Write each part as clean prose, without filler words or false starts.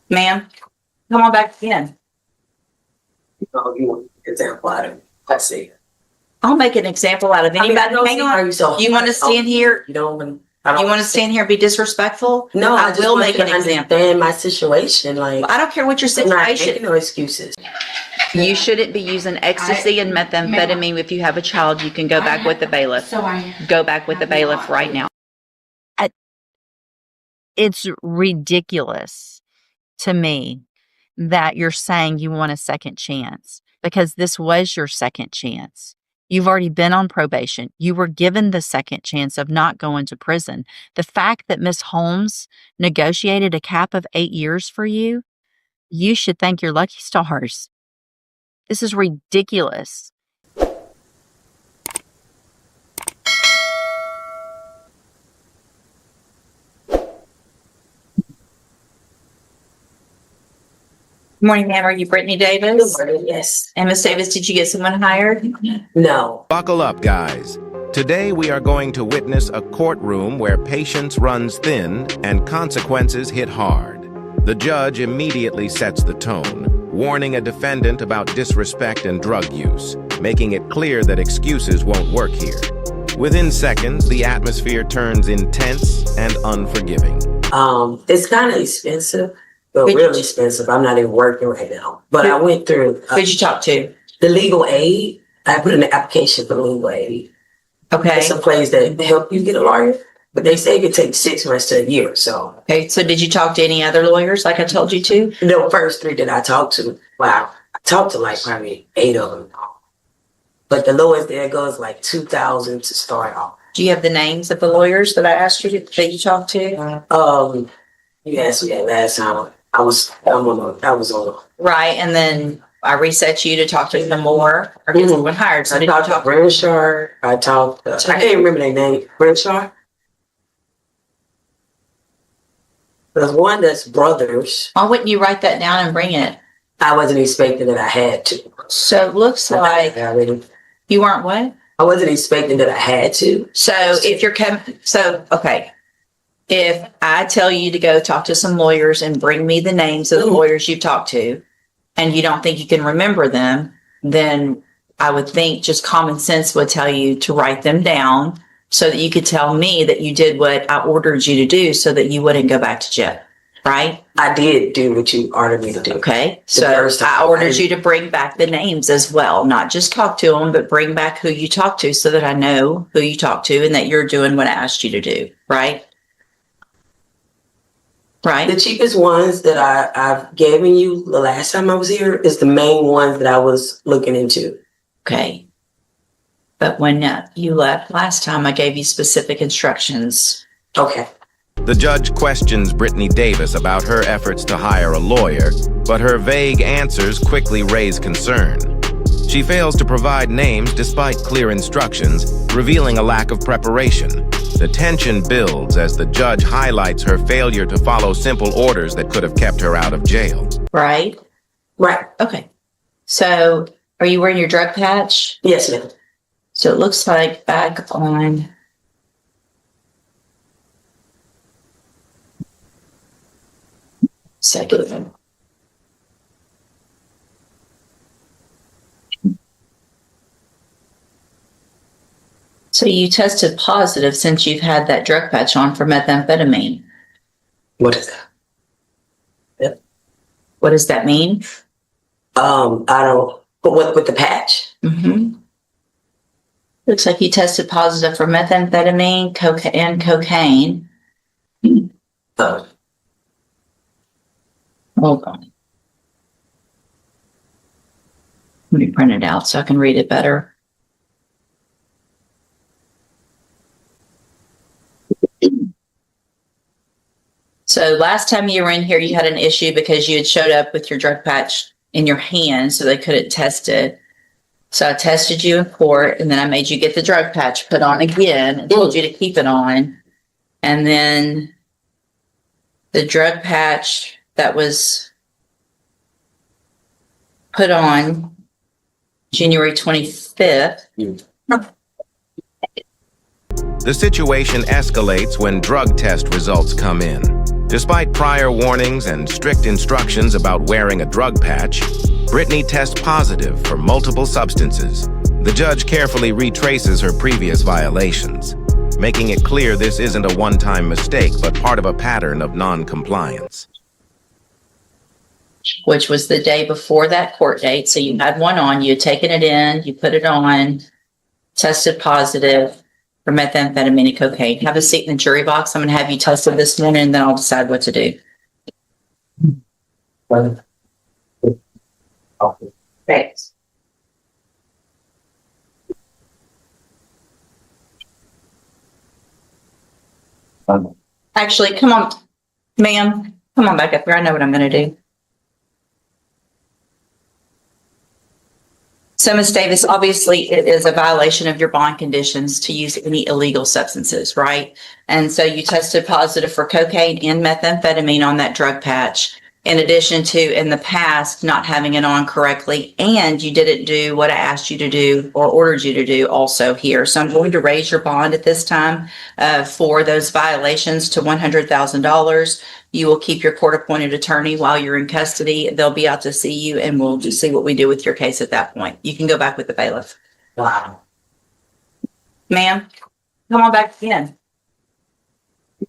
Ma'am, come on back again. Oh, you want an example out of it? I see. I'll make an example out of anybody. Hang on. You want to stand here? You don't. You want to stand here and be disrespectful? No, I will make an example. Understand my situation. Like, I don't care what your I'm not situation. making no excuses. You shouldn't be using ecstasy and methamphetamine. If you have a child, you can go back with the bailiff. Go back with the bailiff right now. It's ridiculous to me that you're saying you want a second chance, because this was your second chance. You've already been on probation. You were given the second chance of not going to prison. The fact that Ms. Holmes negotiated a cap of 8 years for you, you should thank your lucky stars. This is ridiculous. Good morning, ma'am. Are you Brittany Davis? Good morning, yes. And Miss Davis, did you get someone hired? No. Buckle up, guys. Today we are going to witness a courtroom where patience runs thin and consequences hit hard. The judge immediately sets the tone, warning a defendant about disrespect and drug use, making it clear that excuses won't work here. Within seconds, the atmosphere turns intense and unforgiving. It's kind of expensive, but really expensive. I'm not even working right now. But I went through. Who'd you talk to? The legal aid. I put in an application for legal aid. Okay. It's a place that help you get a lawyer, but they say it could take 6 months to a year. So. Okay. So did you talk to any other lawyers like I told you to? The first 3 that I talked to, wow, I talked to like probably 8 of them. But the lowest there goes like $2,000 to start off. Do you have the names of the lawyers that I asked you that you talked to? You asked me that last time. I was on. Right. And then I reset you to talk to them more or get someone hired. So I did you talked to talk Brenshaw. I can't remember their name. Brenshaw. There's one that's brothers. Why wouldn't you write that down and bring it? I wasn't expecting that I had to. So it looks like you weren't what? I wasn't expecting that I had to. So if you're okay. If I tell you to go talk to some lawyers and bring me the names of the lawyers you've talked to, and you don't think you can remember them, then I would think just common sense would tell you to write them down so that you could tell me that you did what I ordered you to do so that you wouldn't go back to jail, right? I did do what you ordered me to do. Okay. So I ordered you to bring back the names as well, not just talk to them, but bring back who you talked to so that I know who you talked to and that you're doing what I asked you to do, right? Right. The cheapest ones that I've given you the last time I was here is the main ones that I was looking into. Okay. But when you left last time, I gave you specific instructions. Okay. The judge questions Brittany Davis about her efforts to hire a lawyer, but her vague answers quickly raise concern. She fails to provide names despite clear instructions, revealing a lack of preparation. The tension builds as the judge highlights her failure to follow simple orders that could have kept her out of jail. Right? Right. Okay. So, are you wearing your drug patch? Yes, ma'am. So it looks like back on second. So you tested positive since you've had that drug patch on for methamphetamine. What is that? Yep. What does that mean? I don't. But what with the patch? Mm-hmm. Looks like you tested positive for methamphetamine, cocaine. Hold on. Let me print it out so I can read it better. So last time you were in here, you had an issue because you had showed up with your drug patch in your hand, so they couldn't test it. So I tested you in court, and then I made you get the drug patch put on again and told you to keep it on. And then the drug patch that was put on January 25th. The situation escalates when drug test results come in. Despite prior warnings and strict instructions about wearing a drug patch, Brittany tests positive for multiple substances. The judge carefully retraces her previous violations, making it clear this isn't a one-time mistake, but part of a pattern of non-compliance. Which was the day before that court date. So you had one on, you had taken it in, you put it on, tested positive for methamphetamine and cocaine. Have a seat in the jury box. I'm going to have you tested this morning, and then I'll decide what to do. Thanks. Actually, come on, ma'am. Come on back up here. I know what I'm going to do. So, Ms. Davis, obviously it is a violation of your bond conditions to use any illegal substances, right? And so you tested positive for cocaine and methamphetamine on that drug patch, in addition to in the past not having it on correctly, and you didn't do what I asked you to do or ordered you to do also here. So I'm going to raise your bond at this time for those violations to $100,000. You will keep your court-appointed attorney while you're in custody. They'll be out to see you, and we'll just see what we do with your case at that point. You can go back with the bailiff. Wow. Ma'am, come on back in.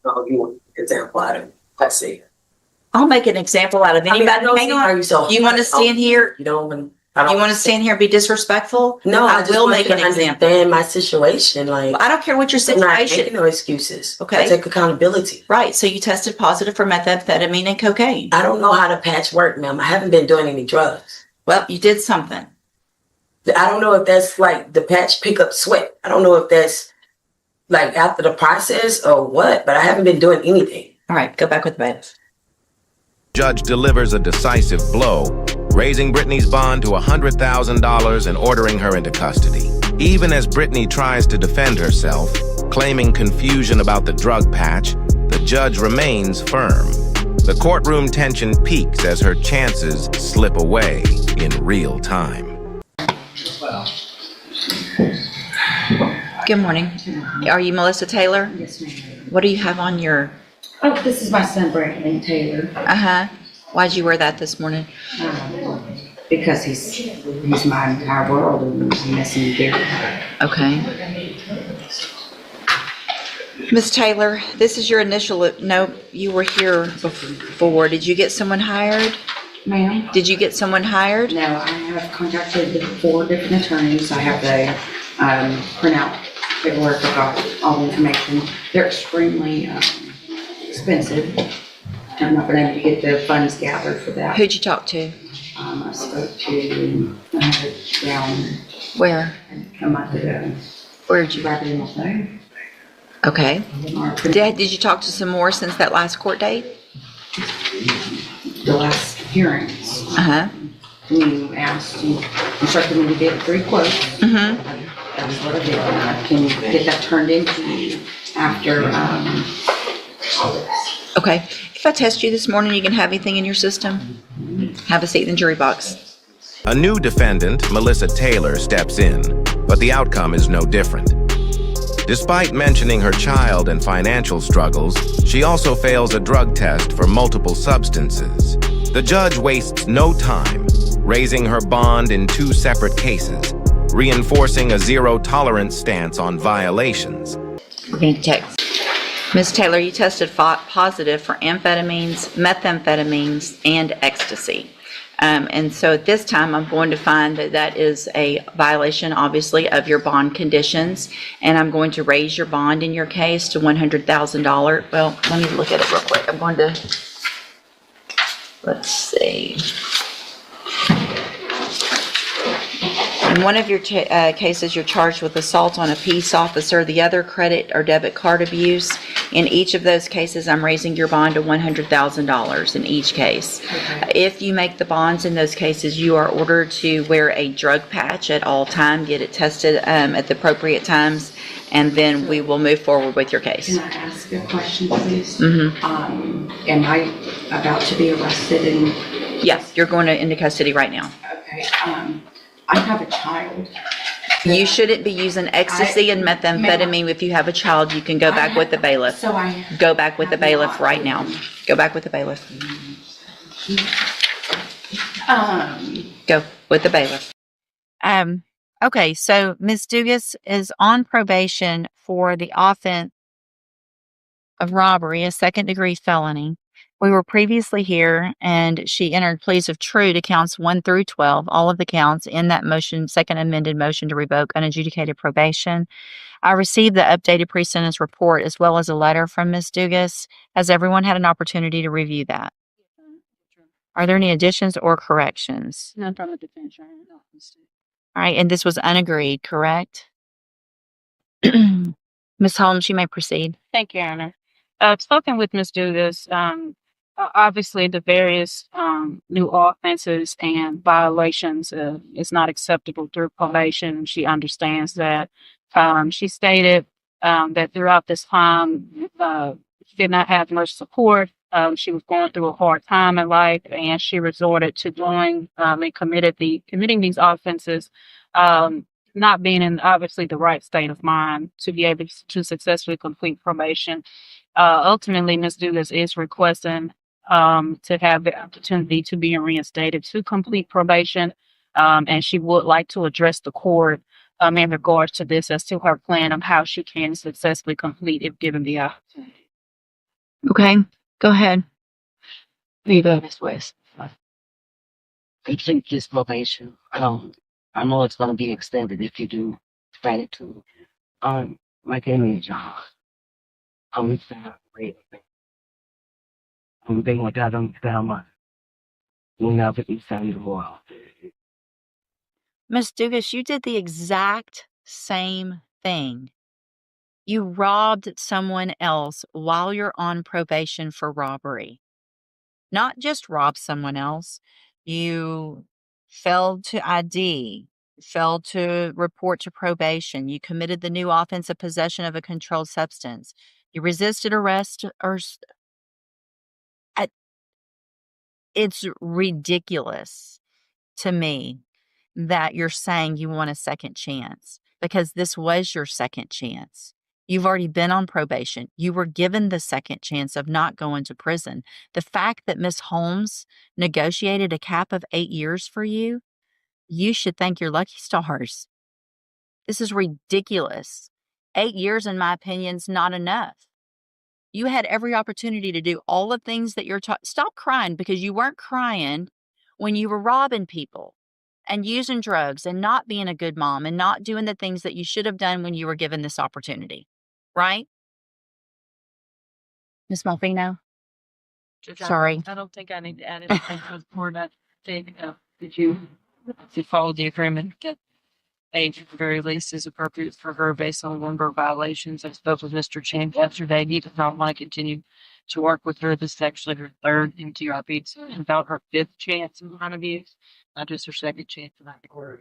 Oh, you want an example out of it? Let's see. I'll make an example out of anybody. Hang on. You want to stand here? You don't want. You want to stand here and be disrespectful? No, I will make an example. Understand my situation, like I don't care what your I'm not situation. making no excuses. Okay. I take accountability. Right. So you tested positive for methamphetamine and cocaine. I don't know how to patch work, ma'am. I haven't been doing any drugs. Well, you did something. I don't know if that's like the patch pick up sweat. I don't know if that's like after the process or what, but I haven't been doing anything. All right. Go back with the bailiff. Judge delivers a decisive blow, raising Brittany's bond to $100,000 and ordering her into custody. Even as Brittany tries to defend herself, claiming confusion about the drug patch, the judge remains firm. The courtroom tension peaks as her chances slip away in real time. Good morning. Are you Melissa Taylor? Yes, ma'am. What do you have on your... Oh, this is my son, Brandon Taylor. Uh-huh. Why'd you wear that this morning? Because he's my entire world and he's messing me there. Okay. Miss Taylor, this is your initial... No, you were here before. Did you get someone hired? Ma'am? Did you get someone hired? No, I have contacted 4 different attorneys. I have the printout paperwork of all the information. They're extremely expensive. I'm not going to get the funds gathered for that. Who'd you talk to? I spoke to down Where? a month ago. Where'd you... Right in my phone. Okay. Or Did you talk to some more since that last court date? the last hearings. Uh-huh. You asked, you instructed me to get 3 quotes. Mm-hmm. That was what I did. Can you get that turned into you after, Okay. If I test you this morning, you can have anything in your system? Have a seat in the jury box. A new defendant, Melissa Taylor, steps in, but the outcome is no different. Despite mentioning her child and financial struggles, she also fails a drug test for multiple substances. The judge wastes no time, raising her bond in 2 separate cases, reinforcing a zero-tolerance stance on violations. We're going to text. Ms. Taylor, you tested positive for amphetamines, methamphetamines, and ecstasy. And so at this time, I'm going to find that that is a violation, obviously, of your bond conditions, and I'm going to raise your bond in your case to $100,000. Well, let me look at it real quick. I'm going to, let's see. In one of your cases, you're charged with assault on a peace officer, the other credit or debit card abuse. In each of those cases, I'm raising your bond to $100,000 in each case. If you make the bonds in those cases, you are ordered to wear a drug patch at all times, get it tested at the appropriate times, and then we will move forward with your case. can I ask a question, please? Mm-hmm. Am I about to be arrested and? Yeah, you're going into custody right now. Okay, I have a child You shouldn't be using ecstasy and methamphetamine. If you have a child, you can go back with the bailiff. So I. Go back with the bailiff right now. Go back with the bailiff. Go with the bailiff. Okay, so Ms. Dugas is on probation for the offense of robbery, a second-degree felony. We were previously here, and she entered pleas of true to counts 1 through 12, all of the counts in that motion, second amended motion to revoke unadjudicated probation. I received the updated pre-sentence report as well as a letter from Ms. Dugas. Has everyone had an opportunity to review that? Are there any additions or corrections? None from the defense, Your Honor. No. All right, and this was unagreed, correct? Ms. Holmes, you may proceed. Thank you, Your Honor. I've spoken with Ms. Dugas. Obviously, the various new offenses and violations is not acceptable through probation. She understands that. She stated that throughout this time, she did not have much support. She was going through a hard time in life, and she resorted to doing and committing these offenses, not being in obviously the right state of mind to be able to successfully complete probation. Ultimately, Ms. Dugas is requesting to have the opportunity to be reinstated to complete probation, and she would like to address the court in regards to this as to her plan of how she can successfully complete if given the opportunity. Okay, go ahead. Ms. West. Complete this probation. I know it's going to be extended if you do grant it to like any job. I'm great. I'm being like I don't tell my will never be found the world. Ms. Dugas, you did the exact same thing. You robbed someone else while you're on probation for robbery. Not just rob someone else, you failed to ID, failed to report to probation, you committed the new offense of possession of a controlled substance, you resisted arrest, it's ridiculous to me that you're saying you want a second chance because this was your second chance. You've already been on probation. You were given the second chance of not going to prison. The fact that Ms. Holmes negotiated a cap of 8 years for you, you should thank your lucky stars. This is ridiculous. 8 years, in my opinion, is not enough. You had every opportunity to do all the things that you're taught. Stop crying because you weren't crying when you were robbing people and using drugs and not being a good mom and not doing the things that you should have done when you were given this opportunity. Right? Ms. Malfino? Sorry. I don't think I need to add anything to the report. I think that you follow the agreement that age at the very least is appropriate for her based on the number of violations. I spoke with Mr. Chen yesterday. He does not want to continue to work with her. This is actually her third MTRP. It's about her fifth chance in front of you, not just her second chance in that quarter.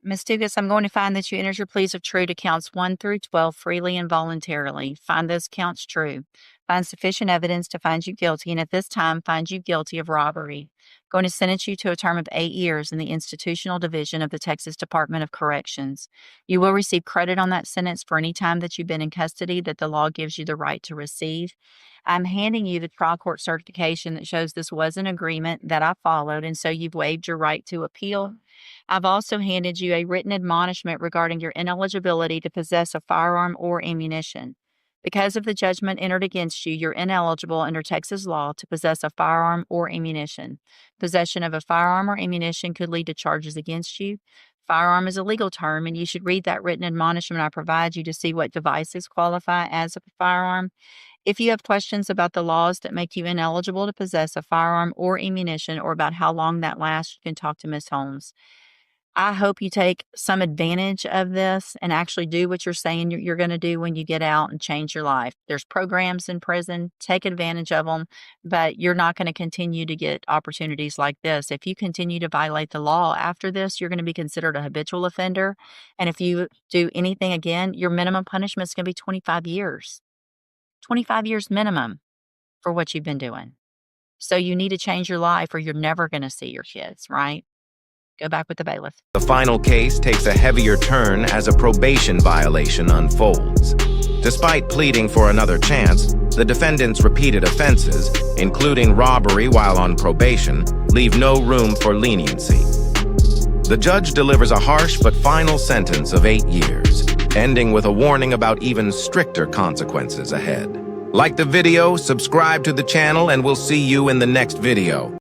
Ms. Dugas, I'm going to find that you entered your pleas of true to counts 1 through 12 freely and voluntarily. Find those counts true. Find sufficient evidence to find you guilty, and at this time, find you guilty of robbery. Going to sentence you to a term of 8 years in the institutional division of the Texas Department of Corrections. You will receive credit on that sentence for any time that you've been in custody that the law gives you the right to receive. I'm handing you the trial court certification that shows this was an agreement that I followed, and so you've waived your right to appeal. I've also handed you a written admonishment regarding your ineligibility to possess a firearm or ammunition. Because of the judgment entered against you, you're ineligible under Texas law to possess a firearm or ammunition. Possession of a firearm or ammunition could lead to charges against you. Firearm is a legal term, and you should read that written admonishment I provide you to see what devices qualify as a firearm. If you have questions about the laws that make you ineligible to possess a firearm or ammunition or about how long that lasts, you can talk to Ms. Holmes. I hope you take some advantage of this and actually do what you're saying you're going to do when you get out and change your life. There's programs in prison, take advantage of them, but you're not going to continue to get opportunities like this. If you continue to violate the law after this, you're going to be considered a habitual offender. And if you do anything again, your minimum punishment is going to be 25 years. 25 years minimum for what you've been doing. So you need to change your life or you're never going to see your kids, right? Go back with the bailiff. The final case takes a heavier turn as a probation violation unfolds. Despite pleading for another chance, the defendant's repeated offenses, including robbery while on probation, leave no room for leniency. The judge delivers a harsh but final sentence of 8 years, ending with a warning about even stricter consequences ahead. Like the video, subscribe to the channel, and we'll see you in the next video.